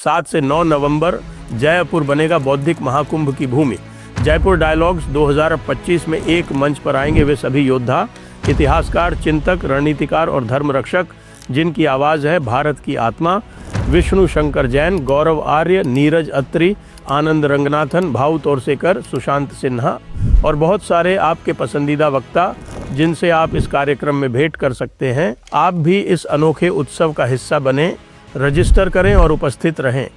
7 से 9 नवंबर जयपुर बनेगा बौद्धिक महाकुंभ की भूमि। जयपुर डायलॉग्स 2025 में एक मंच पर आएंगे वे सभी योद्धा, इतिहासकार, चिंतक, रणनीतिकार और धर्म रक्षक जिनकी आवाज़ है भारत की आत्मा। विष्णु शंकर जैन, गौरव आर्य, नीरज अत्री, आनंद रंगनाथन, भाऊ तोरसेकर, सुशांत सिन्हा और बहुत सारे आपके पसंदीदा वक्ता जिनसे आप इस कार्यक्रम में भेंट कर सकते हैं। आप भी इस अनोखे उत्सव का हिस्सा बने, रजिस्टर करें और उपस्थित रहें।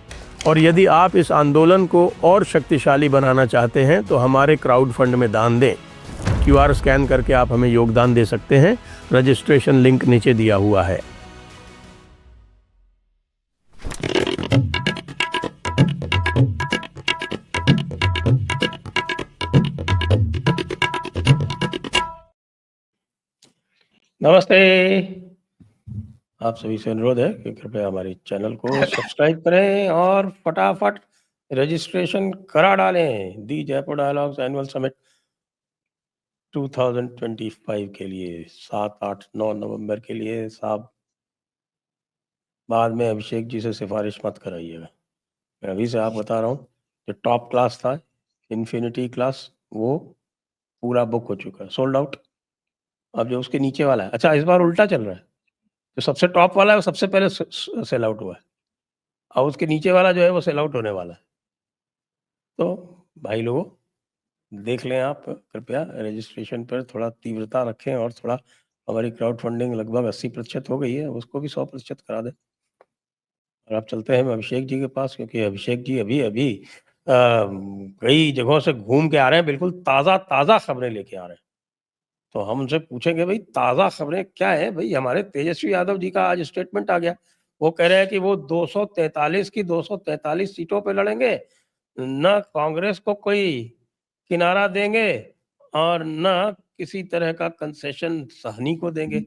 और यदि आप इस आंदोलन को और शक्तिशाली बनाना चाहते हैं तो हमारे क्राउड फंड में दान दें। QR स्कैन करके आप हमें योगदान दे सकते हैं। रजिस्ट्रेशन लिंक नीचे दिया हुआ है। नमस्ते। आप सभी से अनुरोध है कि कृपया हमारे चैनल को सब्सक्राइब करें और फटाफट रजिस्ट्रेशन करा डालें। दी जयपुर डायलॉग्स एनुअल समिट 2025 के लिए 7, 8, 9 नवंबर के लिए। साहब बाद में अभिषेक जी से सिफारिश मत कराइएगा। मैं अभी से आप बता रहा हूँ, जो टॉप क्लास था इन्फिनिटी क्लास वो पूरा बुक हो चुका है, सोल्ड आउट। अब जो उसके नीचे वाला है, अच्छा इस बार उल्टा चल रहा है, जो सबसे टॉप वाला है वो सबसे पहले सेल आउट हुआ है और उसके नीचे वाला जो है वो सेल आउट होने वाला है। तो भाई लोगों देख लें, आप कृपया रजिस्ट्रेशन पर थोड़ा तीव्रता रखें और थोड़ा हमारी क्राउड फंडिंग लगभग 80% हो गई है, उसको भी 100% करा दें। और आप चलते हैं अभिषेक जी के पास, क्योंकि अभिषेक जी अभी अभी कई जगहों से घूम के आ रहे हैं, बिल्कुल ताज़ा ताज़ा खबरें लेके आ रहे हैं। तो हम उनसे पूछेंगे भाई ताज़ा खबरें क्या है। भाई हमारे तेजस्वी यादव जी का आज स्टेटमेंट आ गया, वो कह रहे हैं कि वो 243 की 243 सीटों पे लड़ेंगे, न कांग्रेस को कोई किनारा देंगे और न किसी तरह का कंसेशन सहनी को देंगे।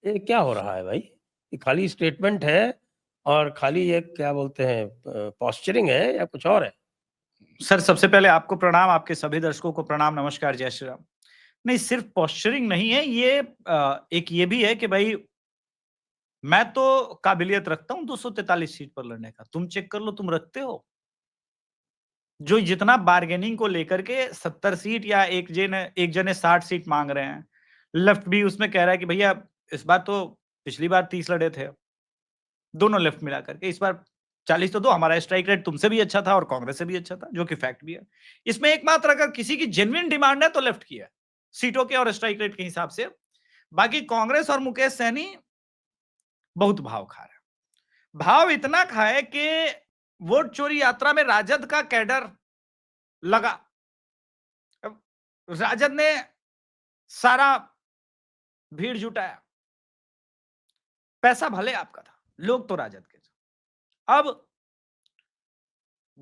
ये क्या हो रहा है भाई? ये खाली स्टेटमेंट है और खाली ये क्या बोलते हैं पॉस्चरिंग है या कुछ और है? सर सबसे पहले आपको प्रणाम, आपके सभी दर्शकों को प्रणाम, नमस्कार, जय श्री राम। नहीं, सिर्फ पॉस्चरिंग नहीं है ये, एक ये भी है कि भाई मैं तो काबिलियत रखता हूं 243 सीट पर लड़ने का, तुम चेक कर लो, तुम रखते हो? जो जितना बार्गेनिंग को लेकर के 70 सीट या एक जने 60 सीट मांग रहे हैं, लेफ्ट भी उसमें कह रहा है कि भैया इस बार तो पिछली बार 30 लड़े थे, दोनों लेफ्ट मिला करके इस बार 40 तो दो, हमारा स्ट्राइक रेट तुमसे भी अच्छा था और कांग्रेस से भी अच्छा था, जो कि फैक्ट भी है। इसमें एकमात्र अगर किसी की जेन्युइन डिमांड है तो लेफ्ट की है, सीटों के और स्ट्राइक रेट के हिसाब से। बाकी कांग्रेस और मुकेश सहनी बहुत भाव खा रहे हैं। भाव इतना खाए कि वोट चोरी यात्रा में राजद का कैडर लगा। अब राजद ने सारा भीड़ जुटाया, पैसा भले आपका था, लोग तो राजद के थे। अब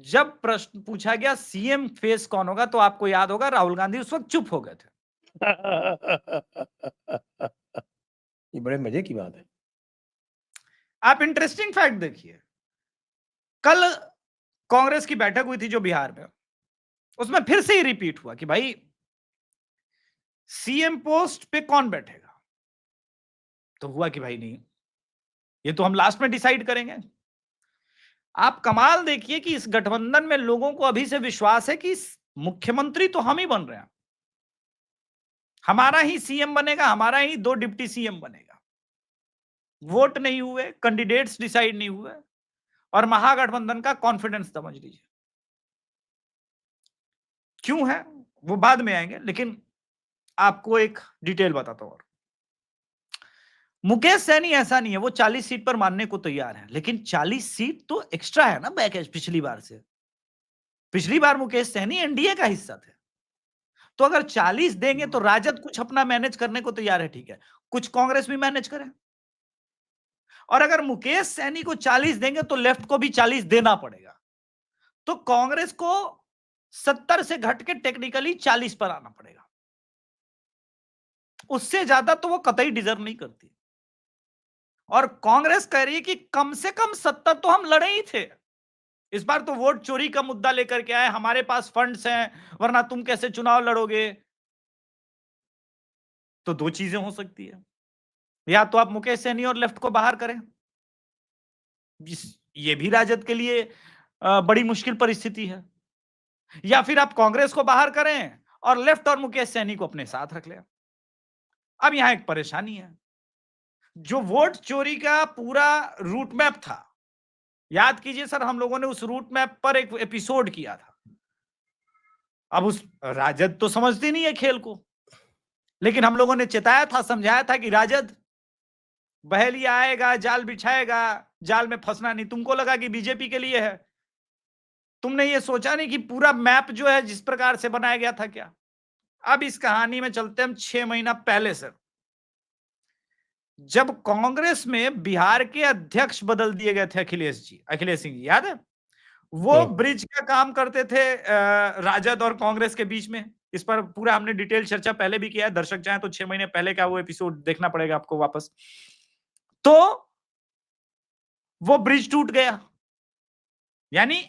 जब प्रश्न पूछा गया सीएम फेस कौन होगा, तो आपको याद होगा राहुल गांधी उस वक्त चुप हो गए थे। ये बड़े मजे की बात है। आप इंटरेस्टिंग फैक्ट देखिए, कल कांग्रेस की बैठक हुई थी जो बिहार में, उसमें फिर से ही रिपीट हुआ कि भाई सीएम पोस्ट पे कौन बैठेगा, तो हुआ कि भाई नहीं, ये तो हम लास्ट में डिसाइड करेंगे। आप कमाल देखिए कि इस गठबंधन में लोगों को अभी से विश्वास है कि मुख्यमंत्री तो हम ही बन रहे हैं, हमारा ही सीएम बनेगा, हमारा ही 2 डिप्टी सीएम बनेगा। वोट नहीं हुए, कैंडिडेट्स डिसाइड नहीं हुए और महागठबंधन का कॉन्फिडेंस समझ लीजिए। क्यों है वो बाद में आएंगे, लेकिन आपको एक डिटेल बताता हूं। मुकेश सहनी ऐसा नहीं है, वो 40 सीट पर मानने को तैयार है, लेकिन 40 सीट तो एक्स्ट्रा है ना पैकेज पिछली बार से। पिछली बार मुकेश सहनी एनडीए का हिस्सा थे, तो अगर 40 देंगे तो राजद कुछ अपना मैनेज करने को तैयार है, ठीक है, कुछ कांग्रेस भी मैनेज करे। और अगर मुकेश सहनी को 40 देंगे तो लेफ्ट को भी 40 देना पड़ेगा, तो कांग्रेस को 70 से घट के टेक्निकली 40 पर आना पड़ेगा। उससे ज्यादा तो वो कतई डिजर्व नहीं करती। और कांग्रेस कह रही है कि कम से कम 70 तो हम लड़े ही थे, इस बार तो वोट चोरी का मुद्दा लेकर के आए, हमारे पास फंड्स हैं, वरना तुम कैसे चुनाव लड़ोगे। तो दो चीजें हो सकती है, या तो आप मुकेश सहनी और लेफ्ट को बाहर करें, ये भी राजद के लिए बड़ी मुश्किल परिस्थिति है। या फिर आप कांग्रेस को बाहर करें और लेफ्ट और मुकेश सैनी को अपने साथ रख लें। अब यहां एक परेशानी है, जो वोट चोरी का पूरा रूट मैप था, याद कीजिए सर, हम लोगों ने उस रूट मैप पर एक एपिसोड किया था। अब उस राजद तो समझती नहीं है खेल को, लेकिन हम लोगों ने चेताया था, समझाया था कि राजद बहेलिया आएगा, जाल बिछाएगा, जाल में फंसना नहीं। तुमको लगा कि बीजेपी के लिए है, तुमने ये सोचा नहीं कि पूरा मैप जो है जिस प्रकार से बनाया गया था क्या। अब इस कहानी में चलते हम 6 महीना पहले से, जब कांग्रेस में बिहार के अध्यक्ष बदल दिए गए थे अखिलेश सिंह जी, याद है? वो ब्रिज का काम करते थे राजद और कांग्रेस के बीच में। इस पर पूरा हमने डिटेल चर्चा पहले भी किया है, दर्शक चाहें तो 6 महीने पहले का वो एपिसोड देखना पड़ेगा आपको वापस। तो वो ब्रिज टूट गया, यानी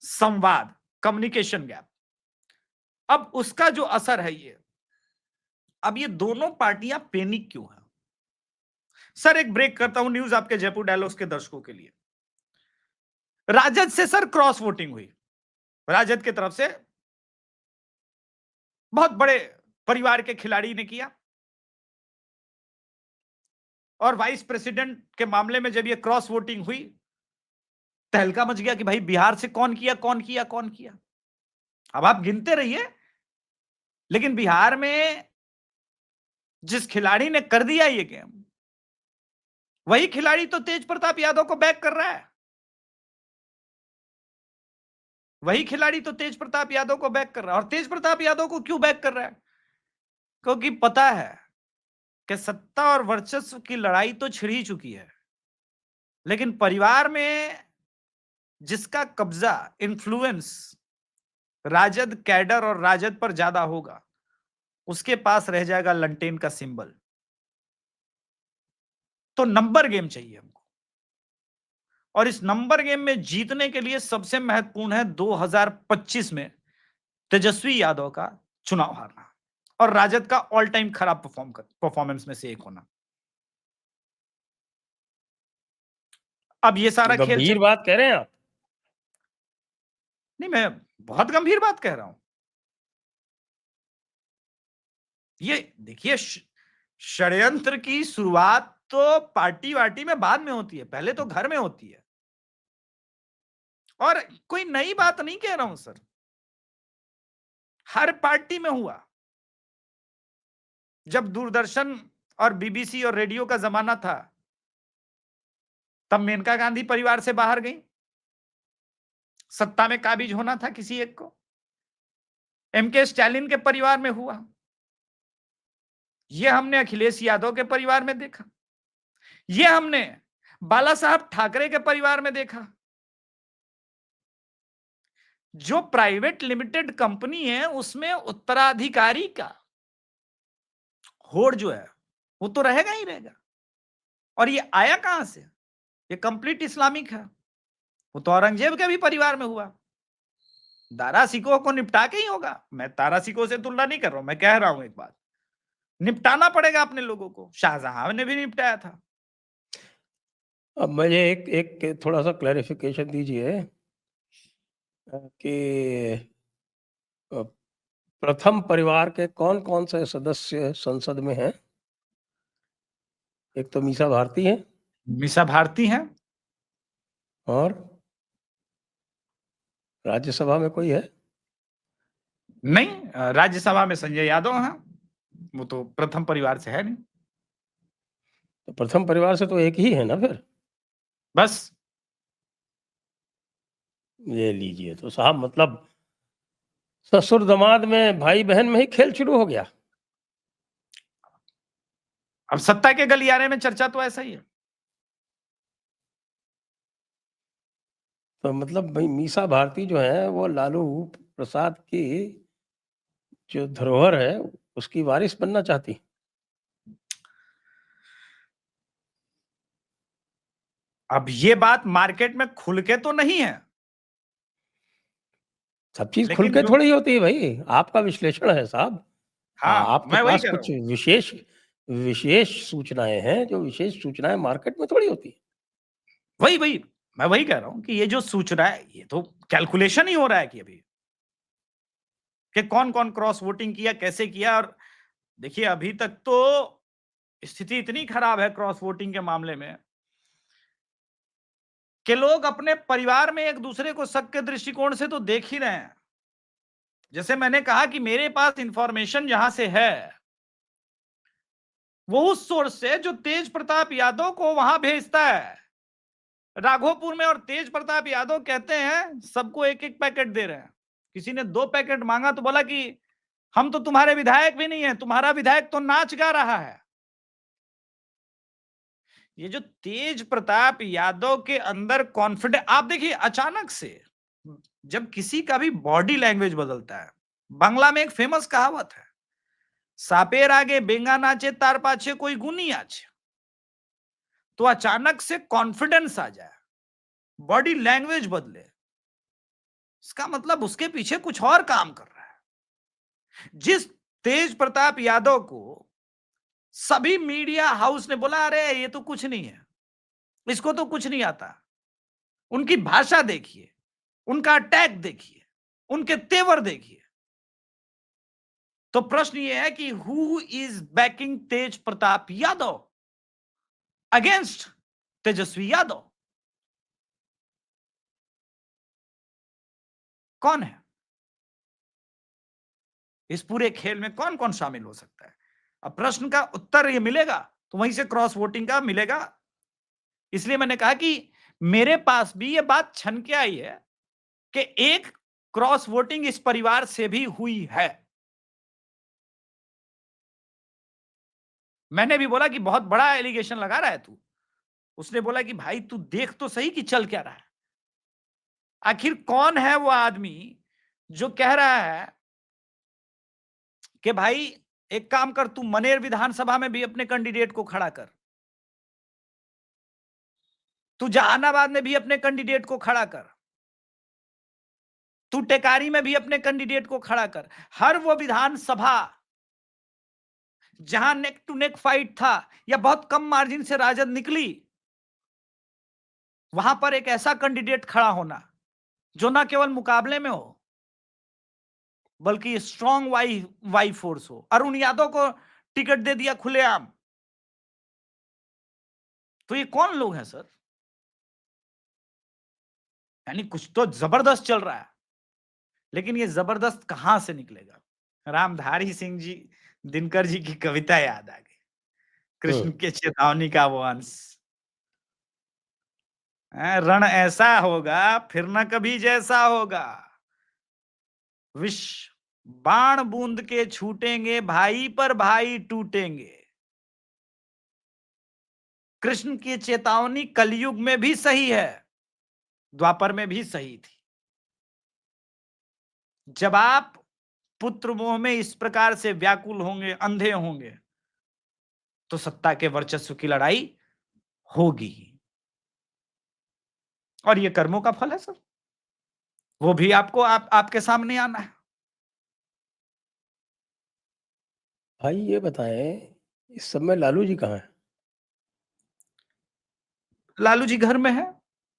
संवाद, कम्युनिकेशन गैप। अब उसका जो असर है ये, अब ये दोनों पार्टियां पैनिक क्यों है? सर एक ब्रेक करता हूं, न्यूज आपके जयपुर डायलॉग्स के दर्शकों के लिए। राजद से सर क्रॉस वोटिंग हुई, राजद की तरफ से बहुत बड़े परिवार के खिलाड़ी ने किया, और वाइस प्रेसिडेंट के मामले में जब ये क्रॉस वोटिंग हुई, तहलका मच गया कि भाई बिहार से कौन किया कौन किया कौन किया। अब आप गिनते रहिए, लेकिन बिहार में जिस खिलाड़ी ने कर दिया ये गेम, वही खिलाड़ी तो तेज प्रताप यादव को बैक कर रहा है। वही खिलाड़ी तो तेज प्रताप यादव को बैक कर रहा है। और तेज प्रताप यादव को क्यों बैक कर रहा है? क्योंकि पता है कि सत्ता और वर्चस्व की लड़ाई तो छिड़ ही चुकी है, लेकिन परिवार में जिसका कब्जा, इन्फ्लुएंस राजद कैडर और राजद पर ज्यादा होगा, उसके पास रह जाएगा लंटेन का सिंबल। तो नंबर गेम चाहिए हमको, और इस नंबर गेम में जीतने के लिए सबसे महत्वपूर्ण है 2025 में तेजस्वी यादव का चुनाव हारना और राजद का ऑल टाइम खराब परफॉर्मेंस में से एक होना। अब ये सारा खेल गंभीर बात कह रहे हैं आप? नहीं, मैं बहुत गंभीर बात कह रहा हूं। ये देखिए, षड्यंत्र की शुरुआत तो पार्टी वार्टी में बाद में होती है, पहले तो घर में होती है। और कोई नई बात नहीं कह रहा हूं सर, हर पार्टी में हुआ। जब दूरदर्शन और बीबीसी और रेडियो का जमाना था, तब मेनका गांधी परिवार से बाहर गई, सत्ता में काबिज होना था किसी एक को। एमके स्टालिन के परिवार में हुआ, यह हमने अखिलेश यादव के परिवार में देखा, यह हमने बाला साहब ठाकरे के परिवार में देखा। जो प्राइवेट लिमिटेड कंपनी है, उसमें उत्तराधिकारी का होड़ जो है वो तो रहेगा ही रहेगा। और ये आया कहां से? ये कंप्लीट इस्लामिक है। वो तो औरंगजेब के भी परिवार में हुआ। दारा सिकोह को निपटा के ही होगा। मैं तारा सिकोह से तुलना नहीं कर रहा हूं, मैं कह रहा हूं एक बात, निपटाना पड़ेगा अपने लोगों को। शाहजहां ने भी निपटाया था। अब मुझे एक थोड़ा सा क्लैरिफिकेशन दीजिए कि प्रथम परिवार के कौन कौन से सदस्य संसद में हैं? एक तो मीसा भारती है, मीसा भारती है, और राज्यसभा में कोई है? नहीं, राज्यसभा में संजय यादव हैं, वो तो प्रथम परिवार से है नहीं। तो प्रथम परिवार से तो एक ही है ना फिर? बस ये लीजिए, तो साहब मतलब ससुर दामाद में, भाई बहन में ही खेल शुरू हो गया। अब सत्ता के गलियारे में चर्चा तो ऐसा ही है। तो मतलब भाई मीसा भारती जो है वो लालू प्रसाद की जो धरोहर है उसकी वारिस बनना चाहती। अब ये बात मार्केट में खुल के तो नहीं है, सब चीज खुल लेकिन के जो, थोड़ी होती है भाई, आपका विश्लेषण है साहब। हाँ आपके मैं वही पास कह रहा कुछ हूं। विशेष विशेष सूचनाएं हैं, जो विशेष सूचनाएं मार्केट में थोड़ी होती है। वही वही मैं वही कह रहा हूं कि ये जो सूचना है ये तो कैलकुलेशन ही हो रहा है कि अभी कि कौन कौन क्रॉस वोटिंग किया, कैसे किया। और देखिए अभी तक तो स्थिति इतनी खराब है क्रॉस वोटिंग के मामले में कि लोग अपने परिवार में एक दूसरे को शक के दृष्टिकोण से तो देख ही रहे हैं। जैसे मैंने कहा कि मेरे पास इंफॉर्मेशन जहां से है वो उस सोर्स से जो तेज प्रताप यादव को वहां भेजता है राघोपुर में, और तेज प्रताप यादव कहते हैं सबको एक एक पैकेट दे रहे हैं। किसी ने 2 पैकेट मांगा तो बोला कि हम तो तुम्हारे विधायक भी नहीं है, तुम्हारा विधायक तो नाच गा रहा है। ये जो तेज प्रताप यादव के अंदर कॉन्फिडेंस, आप देखिए अचानक से जब किसी का भी बॉडी लैंग्वेज बदलता है, बांग्ला में एक फेमस कहावत है, सापेर आगे बेंगा नाचे तार पाछे कोई गुनी आचे। तो अचानक से कॉन्फिडेंस आ जाए, बॉडी लैंग्वेज बदले, इसका मतलब उसके पीछे कुछ और काम कर रहा है। जिस तेज प्रताप यादव को सभी मीडिया हाउस ने बोला अरे ये तो कुछ नहीं है, इसको तो कुछ नहीं आता, उनकी भाषा देखिए, उनका अटैक देखिए, उनके तेवर देखिए। तो प्रश्न यह है कि who is backing Tej Pratap Yadav against Tejashwi Yadav? कौन है? इस पूरे खेल में कौन कौन शामिल हो सकता है? अब प्रश्न का उत्तर ये मिलेगा तो वहीं से क्रॉस वोटिंग का मिलेगा। इसलिए मैंने कहा कि मेरे पास भी ये बात छन के आई है कि एक क्रॉस वोटिंग इस परिवार से भी हुई है। मैंने भी बोला कि बहुत बड़ा एलिगेशन लगा रहा है तू। उसने बोला कि भाई तू देख तो सही कि चल क्या रहा है। आखिर कौन है वो आदमी जो कह रहा है कि भाई एक काम कर, तू मनेर विधानसभा में भी अपने कैंडिडेट को खड़ा कर, तू जहानाबाद में भी अपने कैंडिडेट को खड़ा कर, तू टेकारी में भी अपने कैंडिडेट को खड़ा कर। हर वो विधानसभा जहां नेक टू नेक फाइट था या बहुत कम मार्जिन से राजद निकली, वहां पर एक ऐसा कैंडिडेट खड़ा होना जो ना केवल मुकाबले में हो बल्कि स्ट्रॉन्ग वाई फोर्स हो। अरुण यादव को टिकट दे दिया खुलेआम। तो ये कौन लोग हैं सर? यानी कुछ तो जबरदस्त चल रहा है, लेकिन ये जबरदस्त कहां से निकलेगा? रामधारी सिंह जी, दिनकर जी की कविता याद आ गई, कृष्ण के चेतावनी का वो अंश, रण ऐसा होगा फिर न कभी जैसा होगा, विष बाण बूंद के छूटेंगे भाई पर भाई टूटेंगे। कृष्ण की चेतावनी कलयुग में भी सही है, द्वापर में भी सही थी। जब आप पुत्र मोह में इस प्रकार से व्याकुल होंगे, अंधे होंगे, तो सत्ता के वर्चस्व की लड़ाई होगी। और ये कर्मों का फल है सर, वो भी आपको आपके सामने आना है। भाई ये बताएं, इस सब में लालू जी कहाँ है? लालू जी घर में है,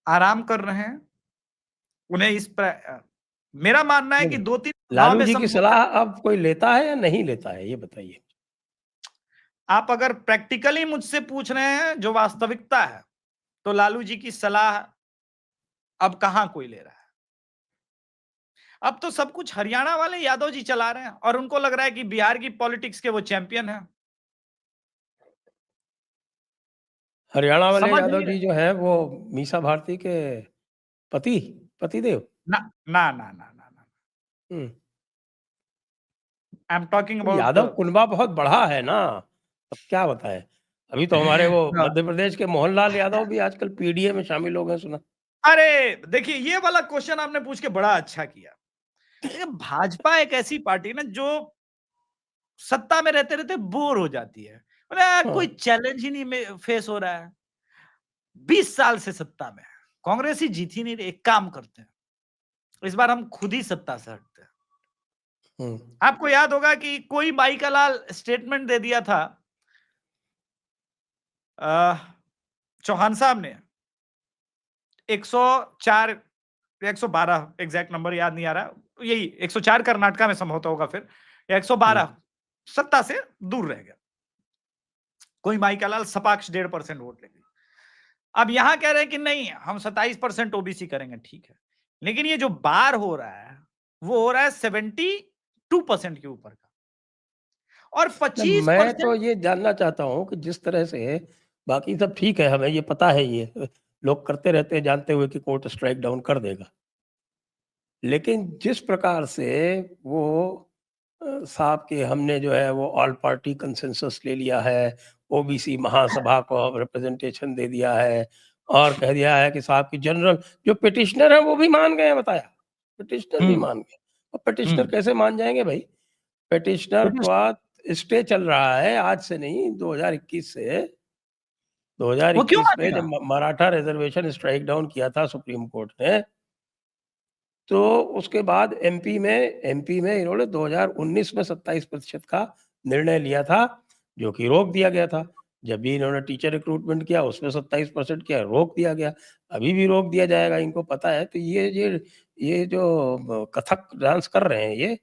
आराम कर रहे हैं। उन्हें मेरा मानना है कि नहीं, 2-3 सभाओं लालू में जी की सलाह अब कोई लेता है या नहीं लेता है, ये बताइए। आप अगर प्रैक्टिकली मुझसे पूछ रहे हैं जो वास्तविकता है, तो लालू जी की सलाह अब कहां कोई ले रहा है। अब तो सब कुछ हरियाणा वाले यादव जी चला रहे हैं और उनको लग रहा है कि बिहार की पॉलिटिक्स के वो चैंपियन हैं। हरियाणा वाले समझ यादव नहीं जी रहे। जो है वो मीसा भारती के पति पतिदेव। ना ना ना ना ना ना, hmm. I am talking about Yadav कुनबा बहुत बड़ा है ना, अब क्या बताएं। अभी तो हमारे वो मध्य प्रदेश के मोहनलाल यादव भी आजकल पीडीए में शामिल हो गए, सुना। अरे देखिए, ये वाला क्वेश्चन आपने पूछ के बड़ा अच्छा किया। देखिए, भाजपा एक ऐसी पार्टी ना जो सत्ता में रहते रहते बोर हो जाती है। कोई हाँ। चैलेंज ही नहीं फेस हो रहा है। 20 साल से सत्ता में है, कांग्रेस ही जीत ही नहीं रही। एक काम करते हैं, इस बार हम खुद ही सत्ता से हटते हैं। हम्म। आपको याद होगा कि कोई बाई का लाल स्टेटमेंट दे दिया था चौहान साहब ने, 104 या 112, एग्जैक्ट नंबर याद नहीं आ रहा, यही 104 कर्नाटका में संभवतः होगा फिर, या 112 सत्ता से दूर रह गया। कोई माई का लाल सपाक्ष 1.5% वोट लेंगे। अब यहां कह रहे हैं कि नहीं हम 27% ओबीसी करेंगे, ठीक है, लेकिन ये जो बार हो रहा है वो हो रहा है 72% के ऊपर का, और नहीं, मैं तो 25% ये जानना चाहता हूँ कि जिस तरह से बाकी सब ठीक है, हमें ये पता है, ये लोग करते रहते हैं जानते हुए कि कोर्ट स्ट्राइक डाउन कर देगा, लेकिन जिस प्रकार से वो साहब के हमने जो है वो ऑल पार्टी कंसेंसस ले लिया है, ओबीसी महासभा को रिप्रेजेंटेशन दे दिया है और कह दिया है कि साहब की जनरल जो पिटिशनर है वो भी मान गए हैं, बताया पिटिशनर भी मान गए। और पिटिशनर कैसे मान जाएंगे भाई? पिटिशनर का स्टे चल रहा है आज से नहीं, 2021 से। वो क्यों 2021 में मानेगा? जब मराठा रिजर्वेशन स्ट्राइक डाउन किया था सुप्रीम कोर्ट ने, तो उसके बाद एमपी में इन्होंने 2019 में 27% का निर्णय लिया था, जो कि रोक दिया गया था। जब भी इन्होंने टीचर रिक्रूटमेंट किया उसमें 27% किया, रोक दिया गया, अभी भी रोक दिया जाएगा, इनको पता है। तो ये जो कथक डांस कर रहे हैं,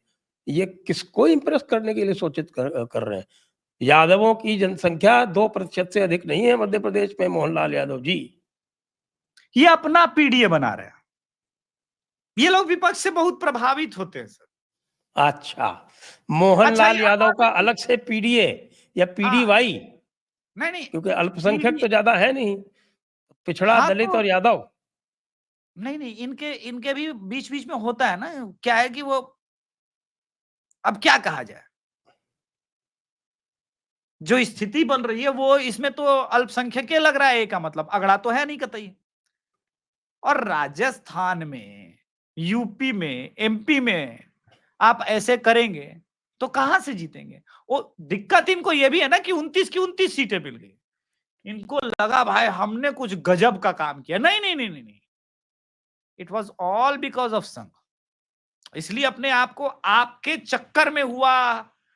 ये किसको इम्प्रेस करने के लिए सूचित कर रहे हैं? यादवों की जनसंख्या 2% से अधिक नहीं है मध्य प्रदेश में, मोहनलाल यादव जी। ये अपना पीडीए बना रहे हैं, ये लोग विपक्ष से बहुत प्रभावित होते हैं सर। अच्छा, मोहनलाल ये यादव आप का अलग से पीडीए या हाँ, पीडीवाई? नहीं क्योंकि अल्पसंख्यक पीडी तो ज्यादा है नहीं, पिछड़ा, हाँ दलित तो और यादव। नहीं इनके इनके भी बीच बीच में होता है ना, क्या है कि वो अब क्या कहा जाए, जो स्थिति बन रही है वो इसमें तो अल्पसंख्यक के लग रहा है, का मतलब अगड़ा तो है नहीं कतई। और राजस्थान में, यूपी में, एमपी में आप ऐसे करेंगे तो कहां से जीतेंगे? वो दिक्कत इनको ये भी है ना कि 29 की 29 सीटें मिल गई, इनको लगा भाई हमने कुछ गजब का काम किया। नहीं नहीं नहीं नहीं नहीं, it was all because of संघ। इसलिए अपने आप को आपके चक्कर में हुआ,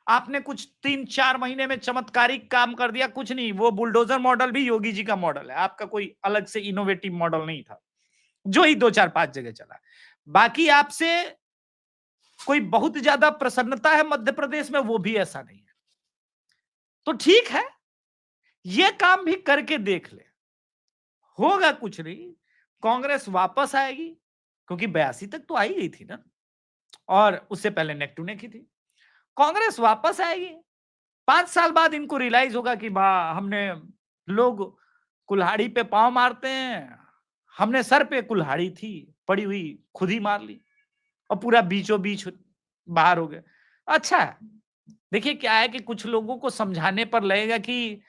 आपने कुछ 3-4 महीने में चमत्कारिक काम कर दिया, कुछ नहीं। वो बुलडोजर मॉडल भी योगी जी का मॉडल है, आपका कोई अलग से इनोवेटिव मॉडल नहीं था, जो ही 2-4-5 जगह चला। बाकी आपसे कोई बहुत ज्यादा प्रसन्नता है मध्य प्रदेश में, वो भी ऐसा नहीं है। तो ठीक है, ये काम भी करके देख ले, होगा कुछ नहीं, कांग्रेस वापस आएगी, क्योंकि 82 तक तो आई गई थी ना, और उससे पहले नेक टू नेक ही थी। कांग्रेस वापस आएगी, 5 साल बाद इनको रियलाइज होगा कि हमने, लोग कुल्हाड़ी पे पांव मारते हैं, हमने सर पे कुल्हाड़ी थी पड़ी हुई, खुद ही मार ली और पूरा बीचों बीच बाहर हो गए। अच्छा है, देखिए क्या है कि कुछ लोगों को समझाने पर लगेगा कि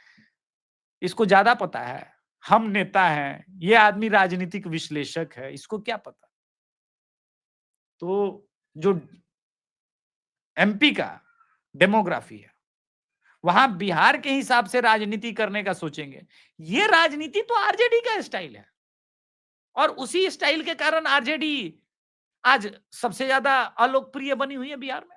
इसको ज्यादा पता है, हम नेता हैं, ये आदमी राजनीतिक विश्लेषक है, इसको क्या पता। तो जो एमपी का डेमोग्राफी है, वहां बिहार के हिसाब से राजनीति करने का सोचेंगे, ये राजनीति तो आरजेडी का स्टाइल है, और उसी स्टाइल के कारण आरजेडी आज सबसे ज्यादा अलोकप्रिय बनी हुई है बिहार में।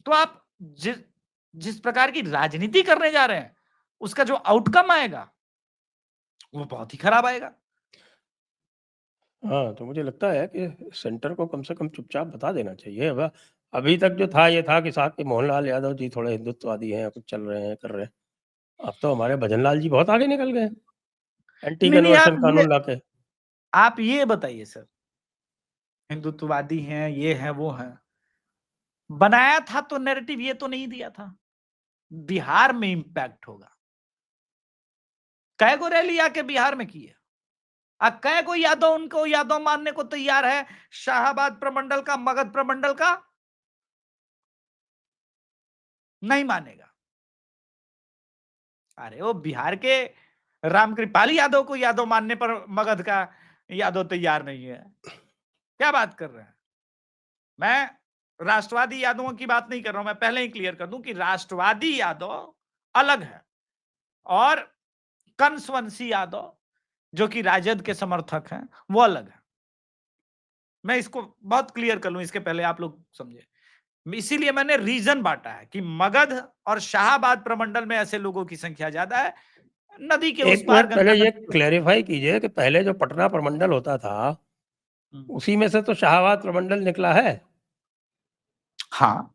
तो आप जिस प्रकार की राजनीति करने जा रहे हैं, उसका जो आउटकम आएगा वो बहुत ही खराब आएगा। हाँ, तो मुझे लगता है कि सेंटर को कम से कम चुपचाप बता देना चाहिए। अब अभी तक जो था ये था कि साहब के मोहनलाल यादव जी थोड़े हिंदुत्ववादी हैं, कुछ चल रहे हैं, कर रहे हैं। अब तो हमारे भजनलाल जी बहुत आगे निकल गए, एंटी नहीं कन्वर्शन कानून लाके। आप ये बताइए सर, हिंदुत्ववादी हैं, ये है वो है, बनाया था तो नैरेटिव ये तो नहीं दिया था बिहार में इंपैक्ट होगा। कै को रैली आके बिहार में की है, कै को यादव उनको यादव मानने को तैयार है, शाहाबाद प्रमंडल का, मगध प्रमंडल का नहीं मानेगा। अरे वो बिहार के रामकृपाल यादव को यादव मानने पर मगध का यादव तैयार नहीं है, क्या बात कर रहे हैं? मैं राष्ट्रवादी यादवों की बात नहीं कर रहा हूं, मैं पहले ही क्लियर कर दूं कि राष्ट्रवादी यादव अलग है, और कंसवंशी यादव जो कि राजद के समर्थक हैं वो अलग है। मैं इसको बहुत क्लियर कर लूं, इसके पहले आप लोग समझे। इसीलिए मैंने रीजन बांटा है कि मगध और शाहाबाद प्रमंडल में ऐसे लोगों की संख्या ज्यादा है, नदी के उस एक पार मिनट पहले गंगा ये नदी के उस क्लेरिफाई कीजिए कि पहले जो पटना प्रमंडल होता था पार। उसी में से तो शाहाबाद प्रमंडल निकला है। हाँ,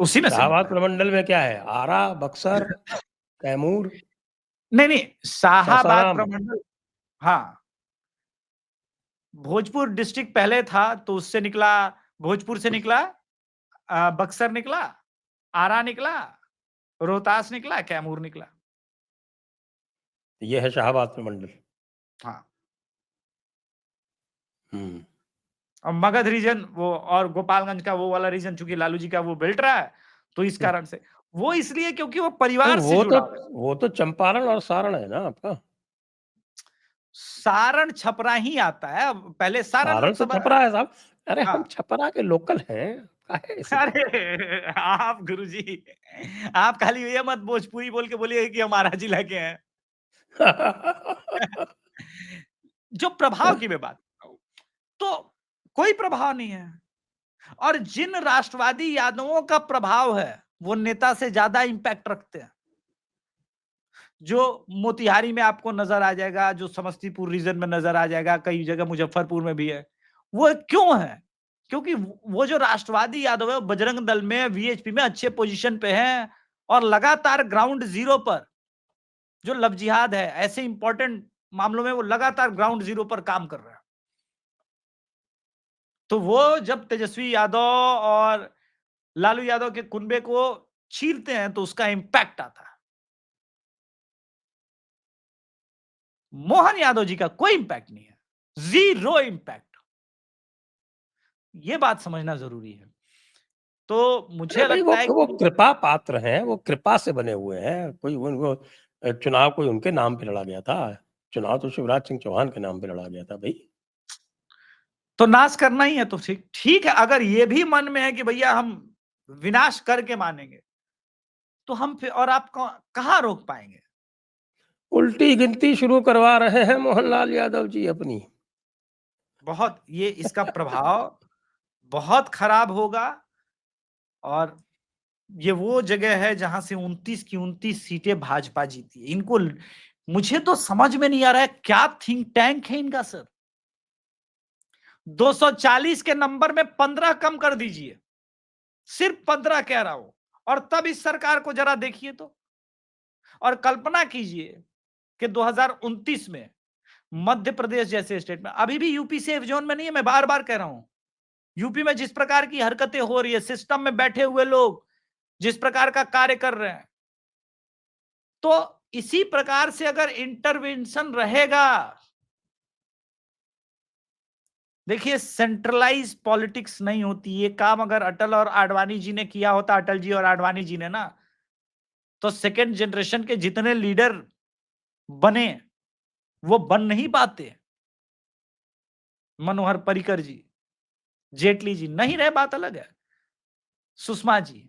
उसी में से शाहाबाद निकला। प्रमंडल में क्या है? आरा, बक्सर, कैमूर, नहीं, शाहाबाद सासाराम। प्रमंडल, हाँ, भोजपुर डिस्ट्रिक्ट पहले था तो उससे निकला, भोजपुर से निकला, बक्सर निकला, आरा निकला, रोहतास निकला, कैमूर निकला। ये है शाहाबाद प्रमंडल। हाँ, हम्म। और मगध रीजन वो और गोपालगंज का वो वाला रीजन, चूंकि लालू जी का वो बेल्ट रहा है, तो इस कारण से वो, इसलिए क्योंकि वो परिवार से जुड़ा हुआ है। वो तो चंपारण और सारण है ना आपका। सारण छपरा ही आता है, अब पहले सारण सारण तो लोकसभा। छपरा है साहब। अरे हम हाँ, छपरा के लोकल हैं, काहे ऐसे कर अरे आप गुरुजी, आप खाली ये मत भोजपुरी बोल के बोलिए कि हमारा जिला के हैं। जो प्रभाव की मैं बात कर रहा हूं, तो कोई प्रभाव नहीं है। और जिन राष्ट्रवादी यादवों का प्रभाव है, वो नेता से ज्यादा इंपैक्ट रखते हैं। जो मोतिहारी में आपको नजर आ जाएगा, जो समस्तीपुर रीजन में नजर आ जाएगा, कई जगह मुजफ्फरपुर में भी है। वो क्यों है? क्योंकि वो जो राष्ट्रवादी यादव है, बजरंग दल में, वीएचपी में अच्छे पोजीशन पे हैं, और लगातार ग्राउंड जीरो पर जो लव जिहाद है, ऐसे इंपॉर्टेंट मामलों में वो लगातार ग्राउंड जीरो पर काम कर रहा है। तो वो जब तेजस्वी यादव और लालू यादव के कुनबे को चीरते हैं तो उसका इंपैक्ट आता है। मोहन यादव जी का कोई इंपैक्ट नहीं है, जीरो इंपैक्ट। ये बात समझना जरूरी है। तो अरे मुझे भाई लगता है वो कि कृपा पात्र हैं, वो कृपा से बने हुए हैं। कोई उनको चुनाव कोई उनके नाम पे लड़ा गया था? चुनाव तो शिवराज सिंह चौहान के नाम पे लड़ा गया था भाई। तो नाश करना ही है तो ठीक ठीक है। अगर ये भी मन में है कि भैया हम विनाश करके मानेंगे, तो हम फिर, और आप कहां रोक पाएंगे? उल्टी गिनती शुरू करवा रहे हैं मोहनलाल यादव जी अपनी। बहुत, ये इसका प्रभाव बहुत खराब होगा। और ये वो जगह है जहां से 29 की 29 सीटें भाजपा जीती है। इनको, मुझे तो समझ में नहीं आ रहा है क्या थिंक टैंक है इनका सर। 240 के नंबर में 15 कम कर दीजिए, सिर्फ 15 कह रहा हूं, और तब इस सरकार को जरा देखिए तो। और कल्पना कीजिए कि 2029 में मध्य प्रदेश जैसे स्टेट में, अभी भी यूपी सेफ जोन में नहीं है, मैं बार बार कह रहा हूं। यूपी में जिस प्रकार की हरकतें हो रही है, सिस्टम में बैठे हुए लोग जिस प्रकार का कार्य कर रहे हैं, तो इसी प्रकार से अगर इंटरवेंशन रहेगा, देखिए सेंट्रलाइज पॉलिटिक्स नहीं होती। ये काम अगर अटल और आडवाणी जी ने किया होता, अटल जी और आडवाणी जी ने ना, तो सेकेंड जनरेशन के जितने लीडर बने वो बन नहीं पाते। मनोहर पर्रिकर जी, जेटली जी नहीं रहे, बात अलग है। सुषमा जी,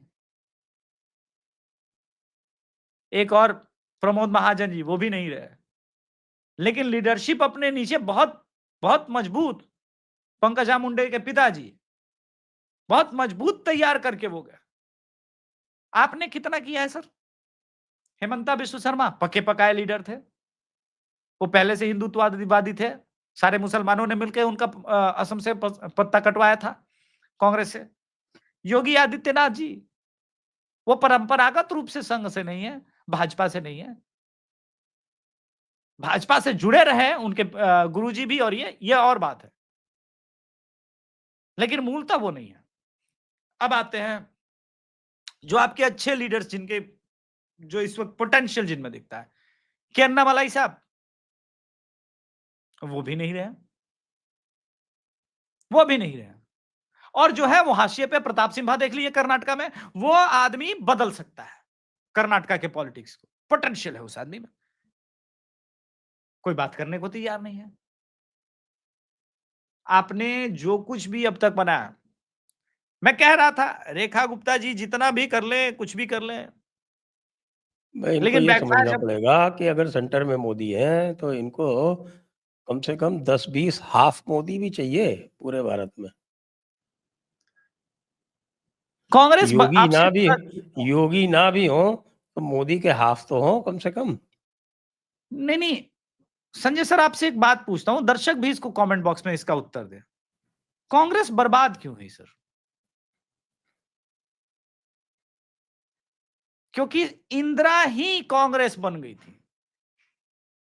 एक और प्रमोद महाजन जी, वो भी नहीं रहे। लेकिन लीडरशिप अपने नीचे बहुत बहुत मजबूत, पंकजा मुंडे के पिताजी बहुत मजबूत तैयार करके वो गए। आपने कितना किया है सर? हेमंता बिश्व शर्मा पक्के पकाए लीडर थे, वो पहले से हिंदुत्ववादी थे। सारे मुसलमानों ने मिलकर उनका असम से पत्ता कटवाया था कांग्रेस से। योगी आदित्यनाथ जी, वो परंपरागत रूप से संघ से नहीं है, भाजपा से नहीं है, भाजपा से जुड़े रहे उनके गुरुजी भी, और ये और बात है, लेकिन मूलतः वो नहीं है। अब आते हैं जो आपके अच्छे लीडर्स, जिनके जो इस वक्त पोटेंशियल जिनमें दिखता है, कि अन्नामलाई साहब, वो भी नहीं रहे, वो भी नहीं रहे। और जो है वो हाशिए पे, प्रताप सिम्हा देख लीजिए कर्नाटका में, वो आदमी बदल सकता है कर्नाटका के पॉलिटिक्स को, पोटेंशियल है उस आदमी में, कोई बात करने को तैयार नहीं है। आपने जो कुछ भी अब तक बनाया, मैं कह रहा था रेखा गुप्ता जी जितना भी कर ले, कुछ भी कर ले, भाई इनको लेकिन ये बैकफायर समझना जब, पड़ेगा कि अगर सेंटर में मोदी है तो इनको कम से कम 10-20 हाफ मोदी भी चाहिए पूरे भारत में। कांग्रेस योगी आपसे ना भी हो तो मोदी के हाफ तो हो कम से कम। नहीं, संजय सर आपसे एक बात पूछता हूं, दर्शक भी इसको कमेंट बॉक्स में इसका उत्तर दे। कांग्रेस बर्बाद क्यों हुई सर? क्योंकि इंदिरा ही कांग्रेस बन गई थी।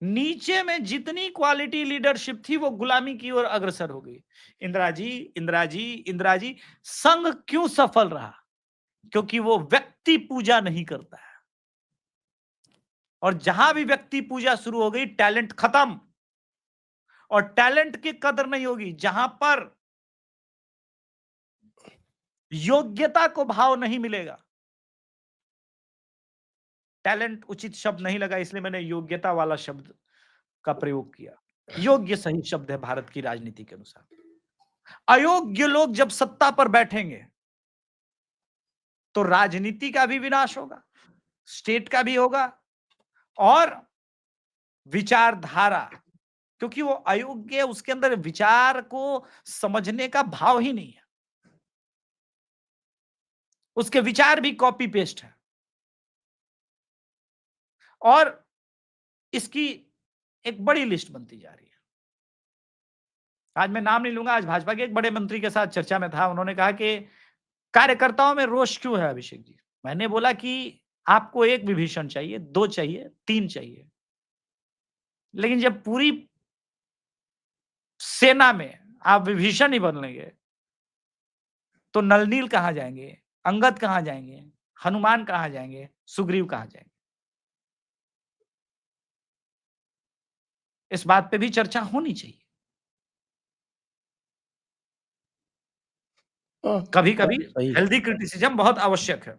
नीचे में जितनी क्वालिटी लीडरशिप थी वो गुलामी की ओर अग्रसर हो गई। इंदिरा जी, इंदिरा जी, इंदिरा जी। संघ क्यों सफल रहा? क्योंकि वो व्यक्ति पूजा नहीं करता है। और जहां भी व्यक्ति पूजा शुरू हो गई, टैलेंट खत्म। और टैलेंट की कदर नहीं होगी जहां पर योग्यता को भाव नहीं मिलेगा। टैलेंट उचित शब्द नहीं लगा, इसलिए मैंने योग्यता वाला शब्द का प्रयोग किया। योग्य सही शब्द है भारत की राजनीति के अनुसार। अयोग्य लोग जब सत्ता पर बैठेंगे तो राजनीति का भी विनाश होगा, स्टेट का भी होगा, और विचारधारा, क्योंकि वो अयोग्य है, उसके अंदर विचार को समझने का भाव ही नहीं है, उसके विचार भी कॉपी पेस्ट है। और इसकी एक बड़ी लिस्ट बनती जा रही है। आज मैं नाम नहीं लूंगा, आज भाजपा के एक बड़े मंत्री के साथ चर्चा में था, उन्होंने कहा कि कार्यकर्ताओं में रोष क्यों है अभिषेक जी? मैंने बोला कि आपको एक विभीषण चाहिए, 2 चाहिए, 3 चाहिए, लेकिन जब पूरी सेना में आप विभीषण ही बन लेंगे तो नलनील कहां जाएंगे, अंगद कहां जाएंगे, हनुमान कहां जाएंगे, सुग्रीव कहां जाएंगे? इस बात पे भी चर्चा होनी चाहिए। कभी कभी सही है। हेल्दी क्रिटिसिज्म बहुत आवश्यक है।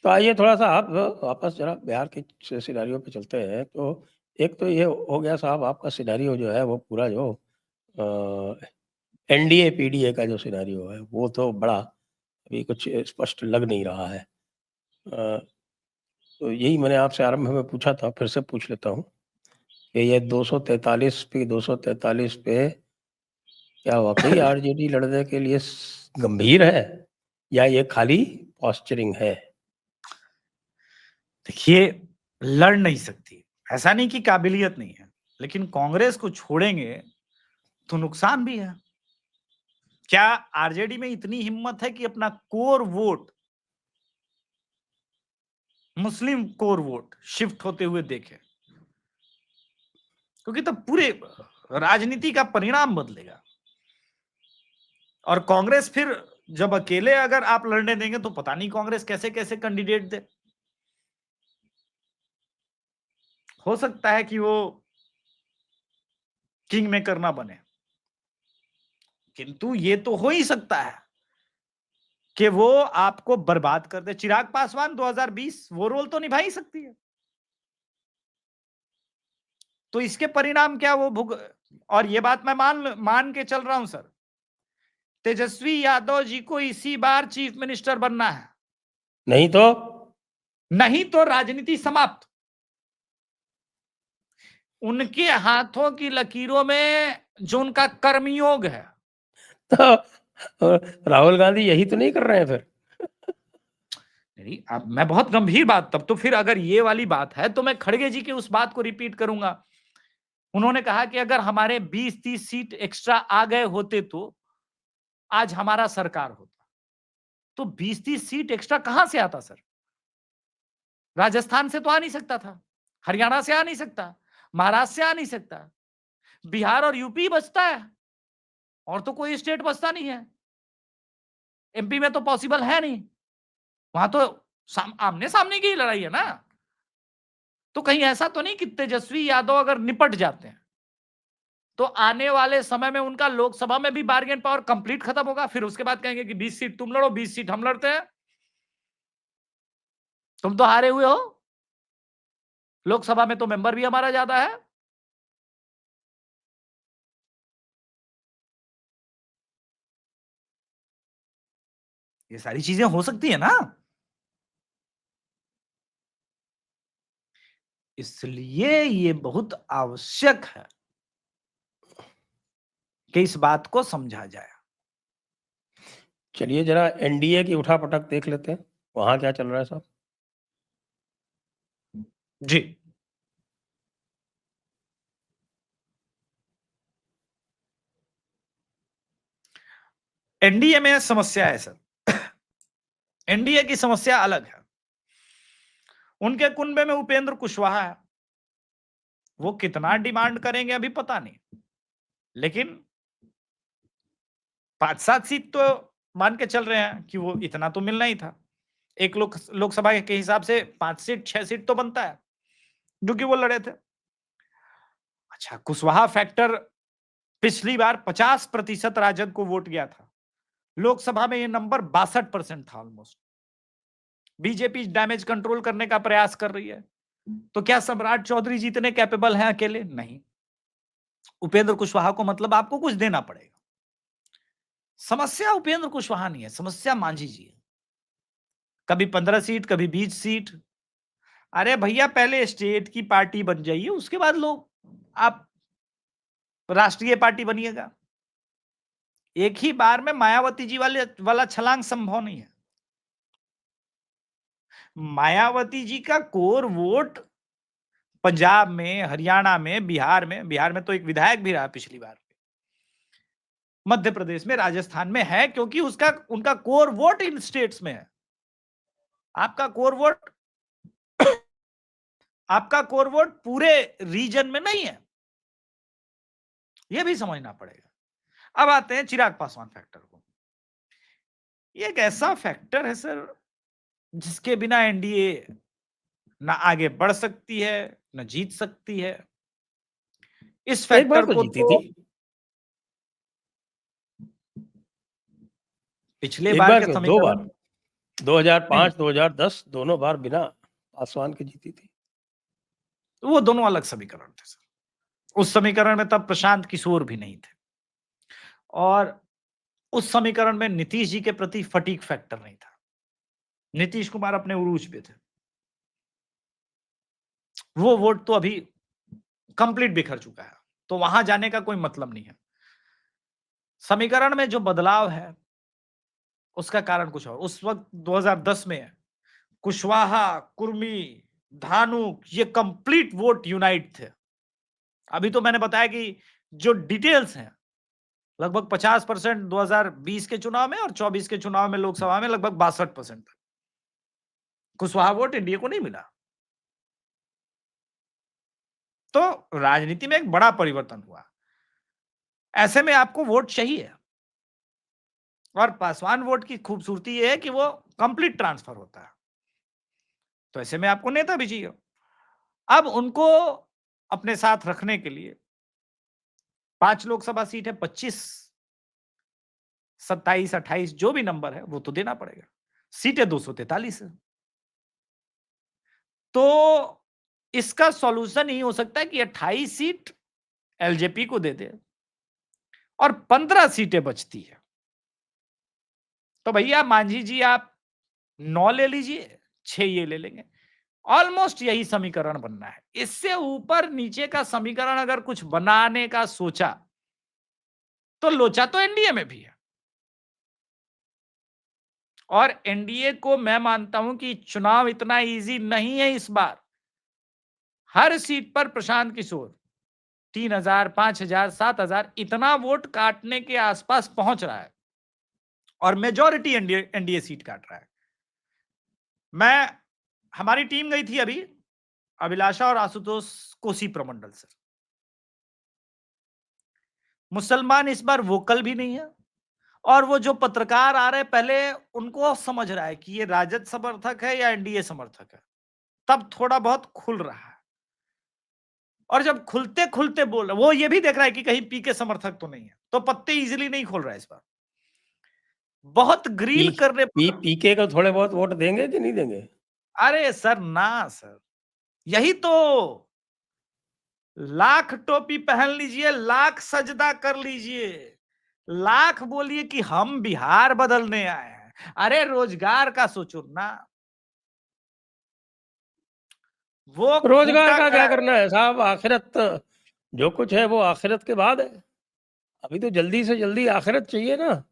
तो आइए थोड़ा सा आप वापस जरा बिहार के सिनेरियो पे चलते हैं। तो एक तो ये हो गया साहब, आपका सिनेरियो जो है वो पूरा जो एनडीए पीडीए का जो सिनेरियो है वो तो बड़ा अभी कुछ स्पष्ट लग नहीं रहा है। तो यही मैंने आपसे आरंभ में पूछा था, फिर से पूछ लेता हूँ कि ये 243 पे क्या वाकई आरजेडी लड़ने के लिए गंभीर है या ये खाली पॉस्चरिंग है? देखिए, लड़ नहीं सकती, ऐसा नहीं कि काबिलियत नहीं है, लेकिन कांग्रेस को छोड़ेंगे तो नुकसान भी है। क्या आरजेडी में इतनी हिम्मत है कि अपना कोर वोट, मुस्लिम कोर वोट शिफ्ट होते हुए देखे? क्योंकि तब पूरे राजनीति का परिणाम बदलेगा। और कांग्रेस फिर जब अकेले अगर आप लड़ने देंगे तो पता नहीं कांग्रेस कैसे कैसे कैंडिडेट दे। हो सकता है कि वो किंग मेकर ना बने, किंतु ये तो हो ही सकता है कि वो आपको बर्बाद कर दे। चिराग पासवान 2020 वो रोल तो निभा ही सकती है। तो इसके परिणाम क्या वो भुग, और ये बात मैं मान के चल रहा हूं सर, तेजस्वी यादव जी को इसी बार चीफ मिनिस्टर बनना है, नहीं तो राजनीति समाप्त। उनके हाथों की लकीरों में जो उनका कर्मयोग है। तो राहुल गांधी यही तो नहीं कर रहे हैं फिर? नहीं, अब मैं बहुत गंभीर बात, तब तो फिर अगर ये वाली बात है तो मैं खड़गे जी के उस बात को रिपीट करूंगा। उन्होंने कहा कि अगर हमारे 20-30 सीट एक्स्ट्रा आ गए होते तो आज हमारा सरकार होता। तो 20-30 सीट एक्स्ट्रा कहां से आता सर? राजस्थान से तो आ नहीं सकता था, हरियाणा से आ नहीं सकता, महाराष्ट्र से आ नहीं सकता, बिहार और यूपी बचता है, और तो कोई स्टेट बचता नहीं है। एमपी में तो पॉसिबल है नहीं, वहां तो आमने सामने की लड़ाई है ना। तो कहीं ऐसा तो नहीं कि तेजस्वी यादव अगर निपट जाते हैं तो आने वाले समय में उनका लोकसभा में भी बार्गेन पावर कंप्लीट खत्म होगा, फिर उसके बाद कहेंगे कि 20 सीट तुम लड़ो, 20 सीट हम लड़ते हैं, तुम तो हारे हुए हो, लोकसभा में तो मेंबर भी हमारा ज्यादा है। ये सारी चीजें हो सकती है ना। इसलिए ये बहुत आवश्यक है कि इस बात को समझा जाए। चलिए जरा एनडीए की उठापटक देख लेते हैं, वहां क्या चल रहा है साहब। जी। एनडीए में समस्या है सर। एनडीए की समस्या अलग है। उनके कुनबे में उपेंद्र कुशवाहा है। वो कितना डिमांड करेंगे अभी पता नहीं, लेकिन 5-7 सीट तो मान के चल रहे हैं कि वो इतना तो मिलना ही था। एक लोकसभा के हिसाब से 5 सीट 6 सीट तो बनता है, जो कि वो लड़े थे। अच्छा, कुशवाहा फैक्टर पिछली बार 50% राजद को वोट गया था। लोकसभा में ये नंबर 62% था ऑलमोस्ट। बीजेपी डैमेज कंट्रोल करने का प्रयास कर रही है। तो क्या सम्राट चौधरी जितने कैपेबल हैं अकेले? नहीं। उपेंद्र कुशवाहा को मतलब आपको कुछ देना पड़ेगा। समस्या उपेंद्र कुशवाहा नहीं है, समस्या मांझी जी है। कभी 15 सीट, कभी 20 सीट। अरे भैया, पहले स्टेट की पार्टी बन जाइए, उसके बाद लोग आप राष्ट्रीय पार्टी बनिएगा। एक ही बार में मायावती जी वाला छलांग संभव नहीं है। मायावती जी का कोर वोट पंजाब में, हरियाणा में, बिहार में तो एक विधायक भी रहा पिछली बार, मध्य प्रदेश में, राजस्थान में है, क्योंकि उनका कोर वोट इन स्टेट्स में है। आपका कोर वोट आपका कोर वोट पूरे रीजन में नहीं है, यह भी समझना पड़ेगा। अब आते हैं चिराग पासवान फैक्टर को। ये एक ऐसा फैक्टर है सर, जिसके बिना एनडीए ना आगे बढ़ सकती है, ना जीत सकती है। इस एक बार फैक्टर तो को जीती तो थी, पिछले एक बार बार के क्यों, 2 बार, समीकरण 2005 नहीं, 2010 दोनों बार बिना पासवान के जीती थी। वो दोनों अलग समीकरण थे सर। उस समीकरण में तब प्रशांत किशोर भी नहीं थे, और उस समीकरण में नीतीश जी के प्रति फटीक फैक्टर नहीं था। नीतीश कुमार अपने उरूज पे थे। वो वोट तो अभी कंप्लीट बिखर चुका है, तो वहां जाने का कोई मतलब नहीं है। समीकरण में जो बदलाव है उसका कारण कुछ और। उस वक्त 2010 में कुशवाहा, कुर्मी, धानुक, ये कंप्लीट वोट यूनाइट थे। अभी तो मैंने बताया कि जो डिटेल्स हैं, लगभग 50% 2020 के चुनाव में और 24 के चुनाव में लोकसभा में लगभग 62% कुशवाहा वोट एनडीए को नहीं मिला। तो राजनीति में एक बड़ा परिवर्तन हुआ। ऐसे में आपको वोट चाहिए, और पासवान वोट की खूबसूरती यह है कि वो कंप्लीट ट्रांसफर होता है। तो ऐसे में आपको नेता भी चाहिए। अब उनको अपने साथ रखने के लिए 5 लोकसभा सीट है, 25, 27, 28 जो भी नंबर है वो तो देना पड़ेगा। सीटें 243 है। तो इसका सॉल्यूशन ही हो सकता है कि 28 सीट एलजेपी को दे दे और 15 सीटें बचती है। तो भैया मांझी जी, आप 9 ले लीजिए, 6 ये ले लेंगे। ऑलमोस्ट यही समीकरण बनना है। इससे ऊपर नीचे का समीकरण अगर कुछ बनाने का सोचा तो लोचा तो एनडीए में भी है। और एनडीए को मैं मानता हूं कि चुनाव इतना इजी नहीं है इस बार। हर सीट पर प्रशांत किशोर 3000, 5000, 7000 इतना वोट काटने के आसपास पहुंच रहा है, और मेजॉरिटी एनडीए सीट काट रहा है। हमारी टीम गई थी अभी अभिलाषा और आशुतोष कोसी प्रमंडल से। मुसलमान इस बार वोकल भी नहीं है, और वो जो पत्रकार आ रहे पहले उनको समझ रहा है कि ये राजद समर्थक है या एनडीए समर्थक है, तब थोड़ा बहुत खुल रहा है। और जब खुलते खुलते बोल रहा, वो ये भी देख रहा है कि कहीं पीके समर्थक तो नहीं है, तो पत्ते इजीली नहीं खोल रहा है इस बार। बहुत ग्रिल करने पर पीके को थोड़े बहुत वोट देंगे कि नहीं देंगे? अरे सर ना सर, यही तो, लाख टोपी पहन लीजिए, लाख सजदा कर लीजिए, लाख बोलिए कि हम बिहार बदलने आए हैं। अरे रोजगार का सोचो ना, वो रोजगार खूंटा का का क्या करना है साहब, आखिरत जो कुछ है वो आखिरत के बाद है। अभी तो जल्दी से जल्दी आखिरत चाहिए ना।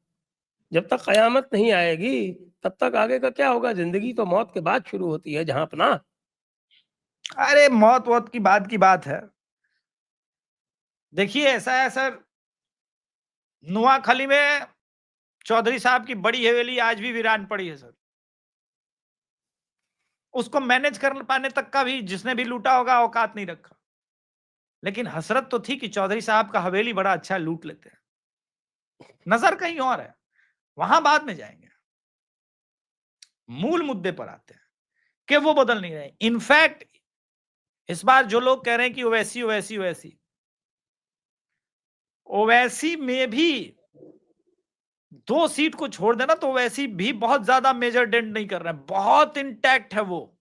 जब तक कयामत नहीं आएगी तब तक आगे का क्या होगा? जिंदगी तो मौत के बाद शुरू होती है जहां अपना। अरे मौत वौत की बात है। देखिए ऐसा है सर, नुआखली में चौधरी साहब की बड़ी हवेली आज भी वीरान पड़ी है सर। उसको मैनेज कर पाने तक का भी जिसने भी लूटा होगा औकात नहीं रखा। लेकिन हसरत तो थी कि चौधरी साहब का हवेली बड़ा अच्छा लूट लेते हैं। नजर कहीं और है, वहां बाद में जाएंगे। मूल मुद्दे पर आते हैं कि वो बदल नहीं रहे। इनफैक्ट इस बार जो लोग कह रहे हैं कि ओवैसी ओवैसी ओवैसी ओवैसी में भी 2 सीट को छोड़ देना तो ओवैसी भी बहुत ज्यादा मेजर डेंट नहीं कर रहा है, बहुत इंटैक्ट है वो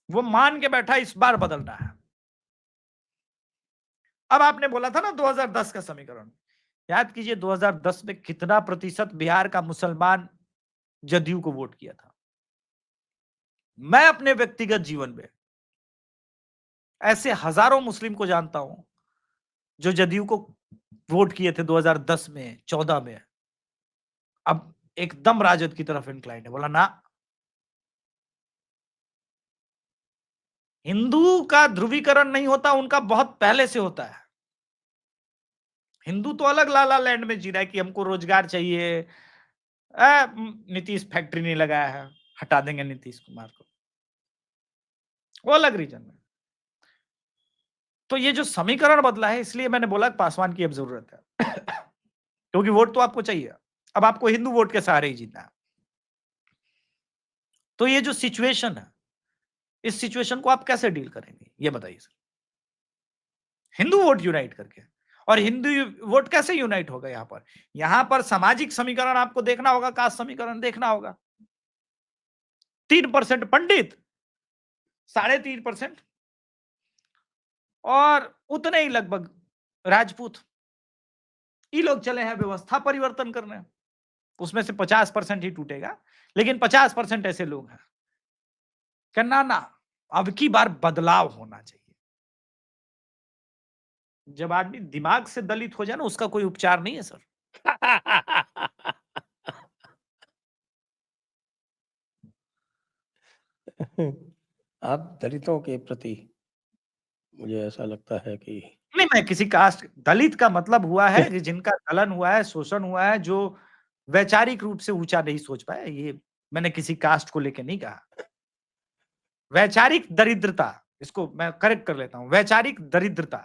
मान के बैठा इस बार बदलना है। अब आपने बोला था ना 2010 का समीकरण, याद कीजिए 2010 में कितना प्रतिशत बिहार का मुसलमान जदयू को वोट किया था। मैं अपने व्यक्तिगत जीवन में ऐसे हजारों मुस्लिम को जानता हूं जो जदयू को वोट किए थे 2010 में 14 में, अब एकदम राजद की तरफ इंक्लाइंड है। बोला ना, हिंदू का ध्रुवीकरण नहीं होता, उनका बहुत पहले से होता है। हिंदू तो अलग लाला लैंड में जी रहा है कि हमको रोजगार चाहिए, नीतीश फैक्ट्री नहीं लगाया है, हटा देंगे नीतीश कुमार को, वो अलग रीजन में। तो ये जो समीकरण बदला है, इसलिए मैंने बोला पासवान की अब जरूरत है क्योंकि वोट तो आपको चाहिए, अब आपको हिंदू वोट के सहारे ही जीतना है। तो ये जो सिचुएशन है, इस सिचुएशन को आप कैसे डील करेंगे ये बताइए सर। हिंदू वोट यूनाइट करके, और हिंदू वोट कैसे यूनाइट होगा यहां पर सामाजिक समीकरण आपको देखना होगा, कास्ट समीकरण देखना होगा। 3% पंडित, 3.5% और उतने ही लगभग राजपूत, ये लोग चले हैं व्यवस्था परिवर्तन करने। उसमें से 50% ही टूटेगा, लेकिन 50% ऐसे लोग हैं कहना ना अब की बार बदलाव होना चाहिए। जब आदमी दिमाग से दलित हो जाए ना, उसका कोई उपचार नहीं है सर। आप दलितों के प्रति मुझे ऐसा लगता है कि नहीं, मैं किसी कास्ट दलित का मतलब हुआ है कि जिनका दलन हुआ है, शोषण हुआ है, जो वैचारिक रूप से ऊंचा नहीं सोच पाए। ये मैंने किसी कास्ट को लेके नहीं कहा। वैचारिक दरिद्रता, इसको मैं करेक्ट कर लेता हूं, वैचारिक दरिद्रता,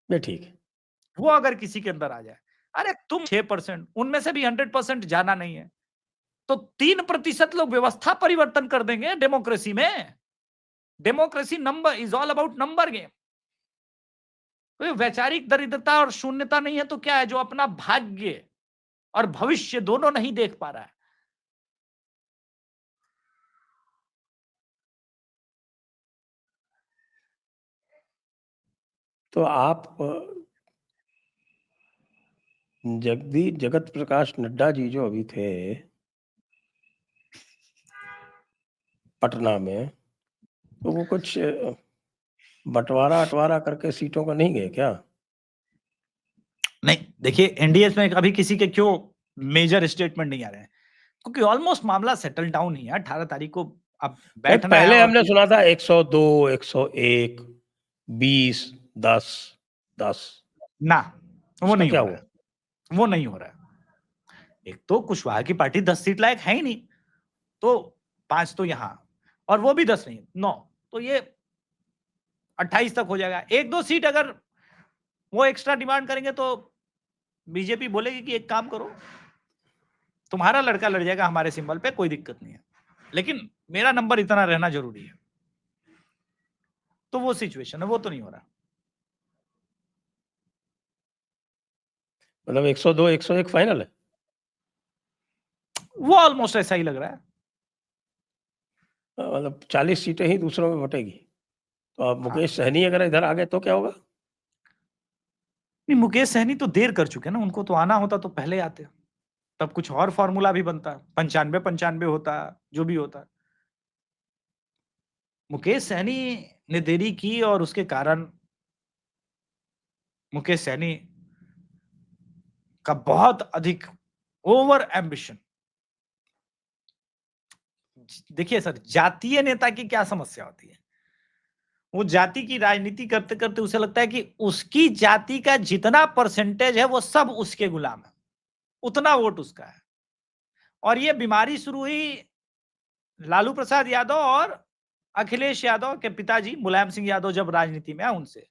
ये ठीक है। वो अगर किसी के अंदर आ जाए, अरे तुम 6%, उनमें से भी 100% जाना नहीं है, तो 3% लोग व्यवस्था परिवर्तन कर देंगे डेमोक्रेसी में। Democracy number is all about number game. तो वैचारिक दरिद्रता और शून्यता नहीं है तो क्या है, जो अपना भाग्य और भविष्य दोनों नहीं देख पा रहा है। तो आप जगत प्रकाश नड्डा जी जो अभी थे पटना में, तो वो कुछ बंटवारा अटवारा करके सीटों का नहीं गए क्या? नहीं, देखिए एनडीए में अभी किसी के क्यों मेजर स्टेटमेंट नहीं आ रहे हैं, क्योंकि ऑलमोस्ट मामला सेटल डाउन ही है। 18 तारीख को अब बैठना है पहले और हमने सुना था 102, 101, 20, 10, 10। ना, वो उसका नहीं क्या हो रहा हुआ? है, वो नहीं हो रहा है। एक तो कुशवाहा की पार्टी 10 सीट लायक है ही नहीं, तो 5 तो यहां, और वो भी 10 नहीं 9, तो ये 28 तक हो जाएगा। 1-2 सीट अगर वो एक्स्ट्रा डिमांड करेंगे तो बीजेपी बोलेगी कि एक काम करो, तुम्हारा लड़का लड़ जाएगा हमारे सिंबल पे, कोई दिक्कत नहीं है, लेकिन मेरा नंबर इतना रहना जरूरी है। तो वो सिचुएशन है, वो तो नहीं हो रहा। मतलब 102, 101 फाइनल है? वो ऑलमोस्ट ऐसा ही लग रहा है। मतलब 40 सीटें ही दूसरों में बटेगी। तो अब हाँ, मुकेश सहनी अगर इधर आ गए तो क्या होगा? नहीं मुकेश सहनी तो देर कर चुके ना, उनको तो आना होता तो पहले आते, तब कुछ और फॉर्मूला भी बनता, 95-95 होता, जो भी होता। मुकेश सहनी ने देरी की और उसके कारण मुकेश सहनी का बहुत अधिक ओवर एम्बिशन, देखिए सर, जातीय नेता की क्या समस्या होती है, वो जाति की राजनीति करते करते उसे लगता है कि उसकी जाति का जितना परसेंटेज है वो सब उसके गुलाम है, उतना वोट उसका है। और ये बीमारी शुरू हुई लालू प्रसाद यादव और अखिलेश यादव के पिताजी मुलायम सिंह यादव जब राजनीति में आए उनसे।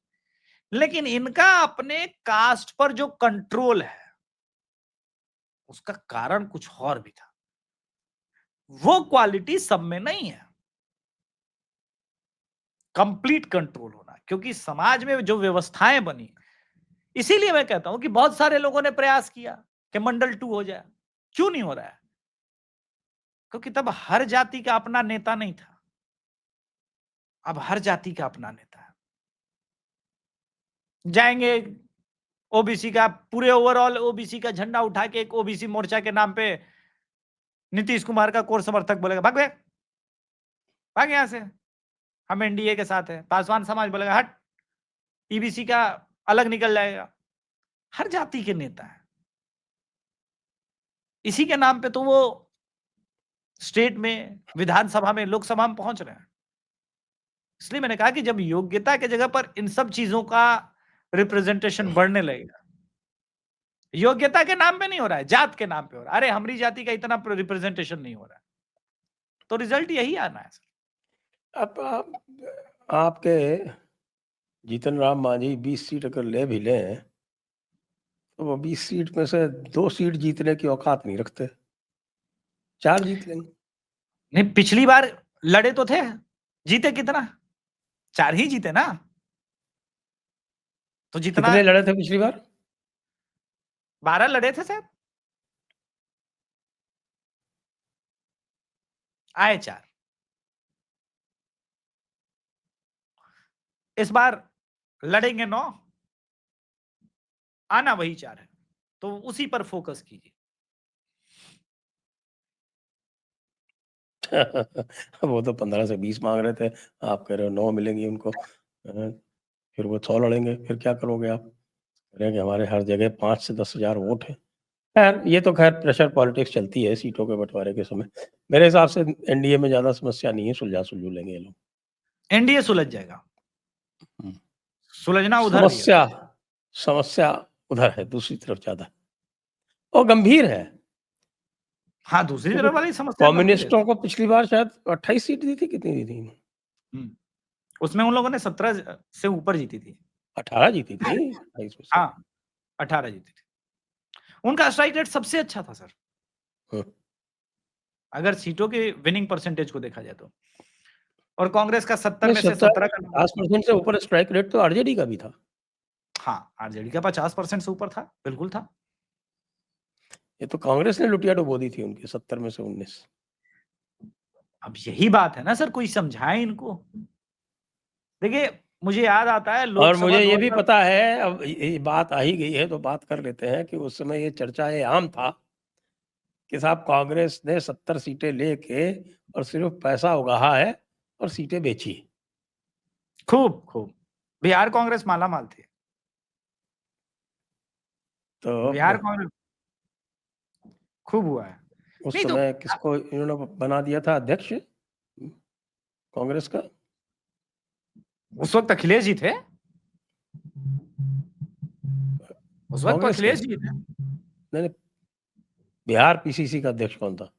लेकिन इनका अपने कास्ट पर जो कंट्रोल है उसका कारण कुछ और भी था, वो क्वालिटी सब में नहीं है। कंप्लीट कंट्रोल होना, क्योंकि समाज में जो व्यवस्थाएं बनी, इसीलिए मैं कहता हूं कि बहुत सारे लोगों ने प्रयास किया कि मंडल 2 हो जाए। क्यों नहीं हो रहा है? क्योंकि तब हर जाति का अपना नेता नहीं था, अब हर जाति का अपना नेता है। जाएंगे ओबीसी का, पूरे ओवरऑल ओबीसी का झंडा उठा के एक ओबीसी मोर्चा के नाम पे नीतीश कुमार का कोर समर्थक बोलेगा भाग भाग भाग यहां से, हम एनडीए के साथ है। पासवान समाज बोलेगा हट, ईबीसी का अलग निकल जाएगा। हर जाति के नेता है, इसी के नाम पे तो वो स्टेट में, विधानसभा में, लोकसभा में पहुंच रहे हैं। इसलिए मैंने कहा कि जब योग्यता के जगह पर इन सब चीजों का रिप्रेजेंटेशन बढ़ने लगेगा, योग्यता के नाम पे नहीं हो रहा है, जात के नाम पे हो रहा है। अरे हमारी जाति का इतना रिप्रेजेंटेशन नहीं हो रहा है, तो रिजल्ट यही आना है सर। अब आपके जीतन राम मांझी 20 सीट अगर ले भी लें तो वो 20 सीट में से 2 सीट जीतने की औकात नहीं रखते, 4 जीत लेंगे। नहीं, पिछली बार लड़े तो थे, जीते कितना? 4 ही जीते ना। तो जितना कितने लड़े थे पिछली बार? 12 लड़े थे साहब, आए 4। इस बार लड़ेंगे 9, आना वही 4 है, तो उसी पर फोकस कीजिए। वो तो 15 से 20 मांग रहे थे, आप कह रहे हो 9 मिलेंगी उनको। फिर वो 100 लड़ेंगे, फिर क्या करोगे आप? कह रहे हैं कि हमारे हर जगह 5 से 10 हजार वोट है। खैर ये तो खैर प्रेशर पॉलिटिक्स चलती है सीटों के बंटवारे के समय। मेरे हिसाब से एनडीए में ज्यादा समस्या नहीं है, सुलझा सुलझू लेंगे ये लोग। एनडीए सुलझ जाएगा, हम्म। सुलझना उधर भी है। समस्या समस्या उधर है, दूसरी तरफ ज्यादा और गंभीर है। हाँ, दूसरी क्योंकि तरफ वाली समस्या गंभीर है। कम्युनिस्टों को पिछली बार शायद 28 सीट दी थी, कितनी दी थी? उसमें उन लोगों ने 17 से ऊपर जीती थी। 18 जीती थी, 28 में से। हाँ, 18 जीती थी। उनका स्ट्राइक रेट सबसे अच्छा था सर, हम्म। अगर सीटों के विनिंग परसेंटेज को देखा जाए तो। और कांग्रेस का 70 नहीं, में से 17 का 50% से ऊपर स्ट्राइक रेट तो आरजेडी का भी था। हाँ, आरजेडी का 50% से ऊपर था, बिल्कुल था। ये तो कांग्रेस ने लुटिया डुबो दी थी उनकी, 70 में से 19। अब यही बात है ना सर, कोई समझाए इनको। देखिए, मुझे याद आता है और लोकसभा मुझे ये भी 2000। पता है, अब ये बात आ ही गई है तो बात कर लेते हैं कि उस समय ये चर्चा ये आम था कि साहब कांग्रेस ने 70 सीटें लेके और सिर्फ पैसा उगाहा है और सीटें बेची। खूब खूब बिहार कांग्रेस मालामाल थी। तो बिहार कांग्रेस खूब हुआ है। उस नहीं तो समय किसको इन्होंने बना दिया था अध्यक्ष कांग्रेस का? उस वक्त अखिलेश जी थे, उस वक्त तो कांग्रेस के? अखिलेश जी थे। नहीं, बिहार पीसीसी का अध्यक्ष कौन था?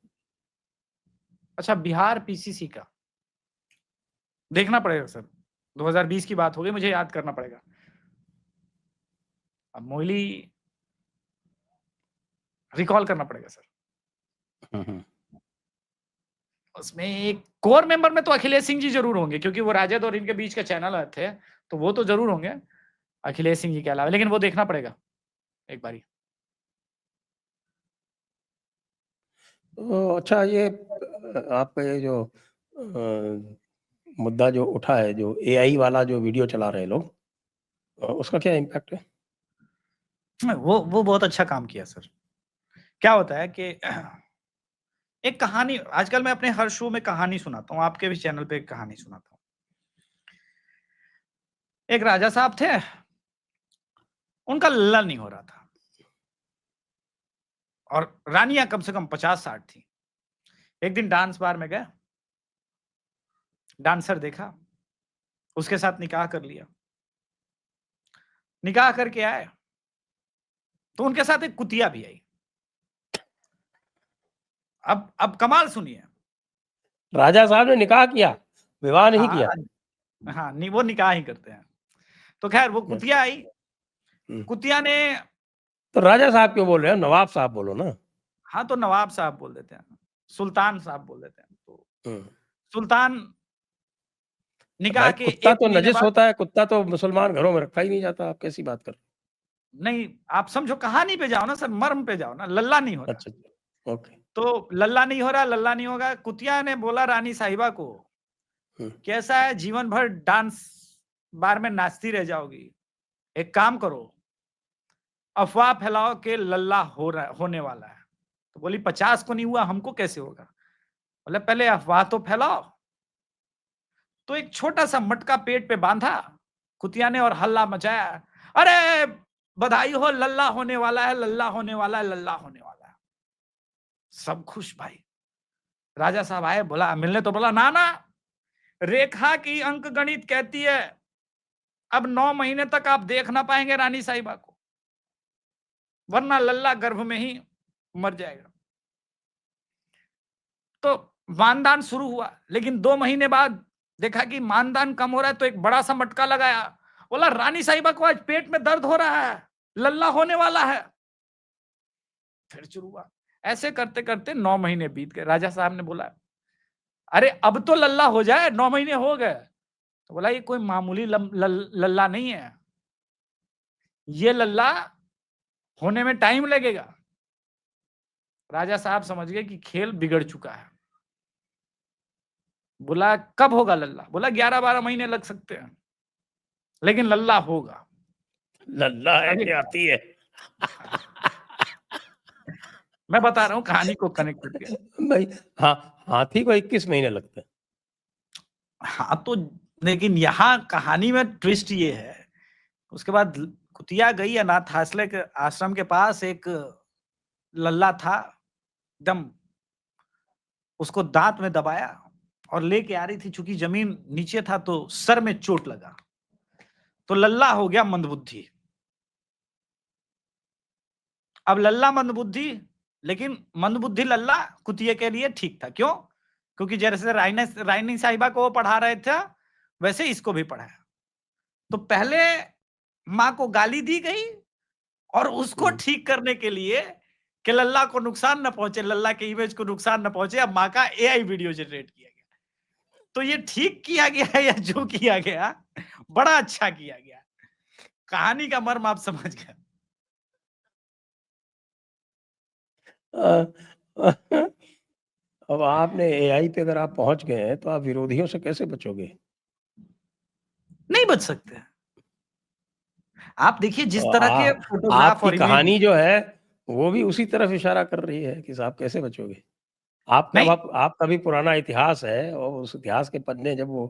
अच्छा, बिहार पीसीसी का देखना पड़ेगा सर, 2020 की बात हो गई, मुझे याद करना पड़ेगा। अब मोइली रिकॉल करना पड़ेगा सर। उसमें एक कोर मेंबर में तो अखिलेश सिंह जी जरूर होंगे, क्योंकि वो राजद और इनके बीच का चैनल थे, तो वो तो जरूर होंगे अखिलेश सिंह जी के अलावा, लेकिन वो देखना पड़ेगा एक बारी। तो अच्छा, ये आपका ये जो मुद्दा जो उठा है, जो एआई वाला जो वीडियो चला रहे हैं लोग, उसका क्या इम्पैक्ट है? वो बहुत अच्छा काम किया सर। क्या होता है कि एक कहानी, आजकल मैं अपने हर शो में कहानी सुनाता हूँ, आपके भी चैनल पे एक कहानी सुनाता हूँ। एक राजा साहब थे, उनका लल्ला नहीं हो रहा था, और रानियां कम से कम 50-60 थी। एक दिन डांस बार में गए, डांसर देखा, उसके साथ निकाह कर लिया। निकाह करके आए तो उनके साथ एक कुतिया भी आई। अब कमाल सुनिए। राजा साहब ने निकाह किया, विवाह नहीं हाँ किया। हाँ, नहीं वो निकाह ही करते हैं। तो खैर वो कुतिया आई। कुतिया ने, तो राजा साहब क्यों बोल रहे हो, नवाब साहब बोलो ना। हाँ तो नवाब साहब बोल देते हैं, सुल्तान साहब बोल देते हैं। तो सुल्तान निकाह भाई के कुत्ता 1 तो महीने नजिस बाद, होता है, कुत्ता तो मुसलमान घरों में रखा ही नहीं जाता, आप कैसी बात कर रहे नहीं आप समझो कहानी पे जाओ ना सर, मर्म पे जाओ ना, लल्ला नहीं हो हो? रहा। अच्छा, ओके। तो लल्ला नहीं हो रहा, लल्ला नहीं होगा। कुतिया ने बोला रानी साहिबा को, कैसा है जीवन भर डांस बार में नाचती रह जाओगी, एक काम करो, अफवाह फैलाओ के लल्ला होने वाला है। तो बोली 50 को नहीं हुआ, हमको कैसे होगा? बोले पहले अफवाह तो फैलाओ। तो एक छोटा सा मटका पेट पे बांधा कुतिया ने और हल्ला मचाया, अरे बधाई हो, लल्ला होने वाला है, लल्ला होने वाला है, लल्ला होने वाला है। सब खुश भाई। राजा साहब आए, बोला मिलने, तो बोला ना ना, रेखा की अंक गणित कहती है अब 9 महीने तक आप देख ना पाएंगे रानी साहिबा को, वरना लल्ला गर्भ में ही मर जाएगा। तो मानदान शुरू हुआ, लेकिन 2 महीने बाद देखा कि मानदान कम हो रहा है, तो एक बड़ा सा मटका लगाया, बोला रानी साहिबा को आज पेट में दर्द हो रहा है, लल्ला होने वाला है। फिर शुरू हुआ। ऐसे करते करते 9 महीने बीत गए। राजा साहब ने बोला अरे अब तो लल्ला हो जाए, 9 महीने हो गए। तो बोला ये कोई मामूली लल्ला नहीं है, ये लल्ला होने में टाइम लगेगा। राजा साहब समझ गए कि खेल बिगड़ चुका है। बोला कब होगा लल्ला? बोला 11-12 महीने लग सकते हैं, लेकिन लल्ला होगा। लल्ला है कि आती है? मैं बता रहा हूं कहानी को कनेक्ट करके। भाई हाँ, हाथी को 21 महीने लगते हैं। हाँ तो लेकिन यहाँ कहानी में ट्विस्ट ये है, उसके बाद कुतिया गई अनाथ आश्रम के आश्रम के पास, एक लल्ला था एकदम, उसको दांत में दबाया और लेके आ रही थी, चूंकि जमीन नीचे था तो सर में चोट लगा, तो लल्ला हो गया मंदबुद्धि। अब लल्ला मंदबुद्धि, लेकिन मंदबुद्धि लल्ला कुतिये के लिए ठीक था। क्यों? क्योंकि जैसे रानी साहिबा को वो पढ़ा रहे थे, वैसे इसको भी पढ़ाया। तो पहले माँ को गाली दी गई, और उसको ठीक करने के लिए कि लल्ला को नुकसान न पहुंचे, लल्ला के इमेज को नुकसान न पहुंचे, अब माँ का एआई वीडियो जनरेट किया गया। तो ये ठीक किया गया या जो किया गया, बड़ा अच्छा किया गया। कहानी का मर्म आप समझ गए। अब आपने एआई पे अगर आप पहुंच गए हैं तो आप विरोधियों से कैसे बचोगे? नहीं बच सकते। आप देखिए जिस तरह के फोटोग्राफ आपकी और इमेज, कहानी जो है वो भी उसी तरफ इशारा कर रही है कि साहब कैसे बचोगे। नहीं आपका भी पुराना इतिहास है, और उस इतिहास के पन्ने जब वो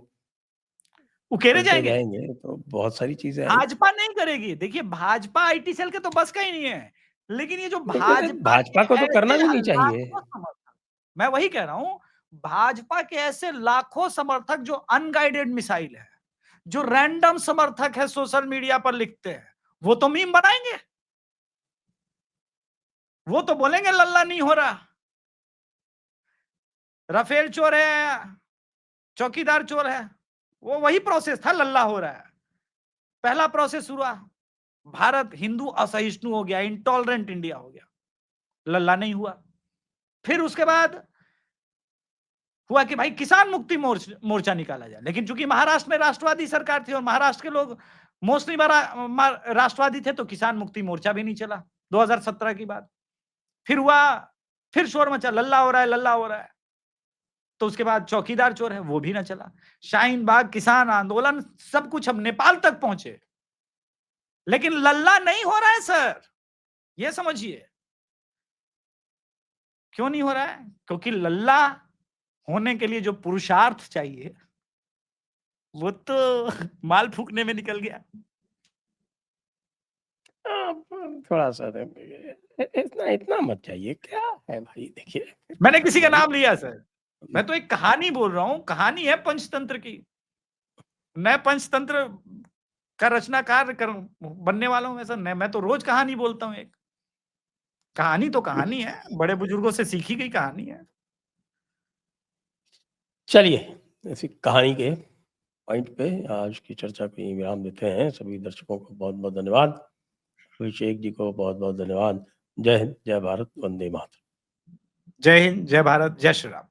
उकेरे पलटे जाएंगे। जाएंगे तो बहुत सारी चीजें आएंगी। भाजपा नहीं करेगी। देखिए भाजपा आईटी सेल के तो बस का ही नहीं है, लेकिन ये जो लेकिन भाजपा के भाजपा को तो करना भी ऐसे नहीं चाहिए। लाखों समर्थक, मैं वही कह रहा हूं, भाजपा के ऐसे लाखों समर्थक जो अनगाइडेड मिसाइल है, जो रैंडम समर्थक है, सोशल मीडिया पर लिखते हैं, वो तो मीम बनाएंगे, वो तो बोलेंगे लल्ला नहीं हो रहा, राफेल चोर है, चौकीदार चोर है। वो वही प्रोसेस था, लल्ला हो रहा है। पहला प्रोसेस हुआ, भारत हिंदू असहिष्णु हो गया, इंटॉलरेंट इंडिया हो गया, लल्ला नहीं हुआ। फिर उसके बाद हुआ कि भाई किसान मुक्ति मोर्चा निकाला जाए, लेकिन चूंकि महाराष्ट्र में राष्ट्रवादी सरकार थी और महाराष्ट्र के लोग मोस्टली राष्ट्रवादी थे, तो किसान मुक्ति मोर्चा भी नहीं चला 2017 की बात। फिर हुआ, फिर शोर मचा, लल्ला हो रहा है, लल्ला हो रहा है। तो उसके बाद चौकीदार चोर है, वो भी ना चला। शाहीन बाग किसान आंदोलन, सब कुछ अब नेपाल तक पहुंचे, लेकिन लल्ला नहीं हो रहा है सर। ये समझिए क्यों नहीं हो रहा है, क्योंकि लल्ला होने के लिए जो पुरुषार्थ चाहिए वो तो माल फूकने में निकल गया। आप थोड़ा सा इतना इतना मत चाहिए, क्या है भाई, देखिए मैंने किसी का नाम लिया सर, मैं तो एक कहानी बोल रहा हूँ, कहानी है पंचतंत्र की। मैं पंचतंत्र का रचनाकार बनने वाला हूँ ऐसा नहीं, मैं तो रोज कहानी बोलता हूँ। एक कहानी तो कहानी है, बड़े बुजुर्गों से सीखी गई कहानी है। चलिए, ऐसी कहानी के पॉइंट पे आज की चर्चा को यहीं विराम देते हैं। सभी दर्शकों को बहुत-बहुत धन्यवाद। अभिषेक जी को बहुत-बहुत धन्यवाद। जय हिंद, जय भारत, वंदे मातरम। जय हिंद, जय भारत, जय श्री राम।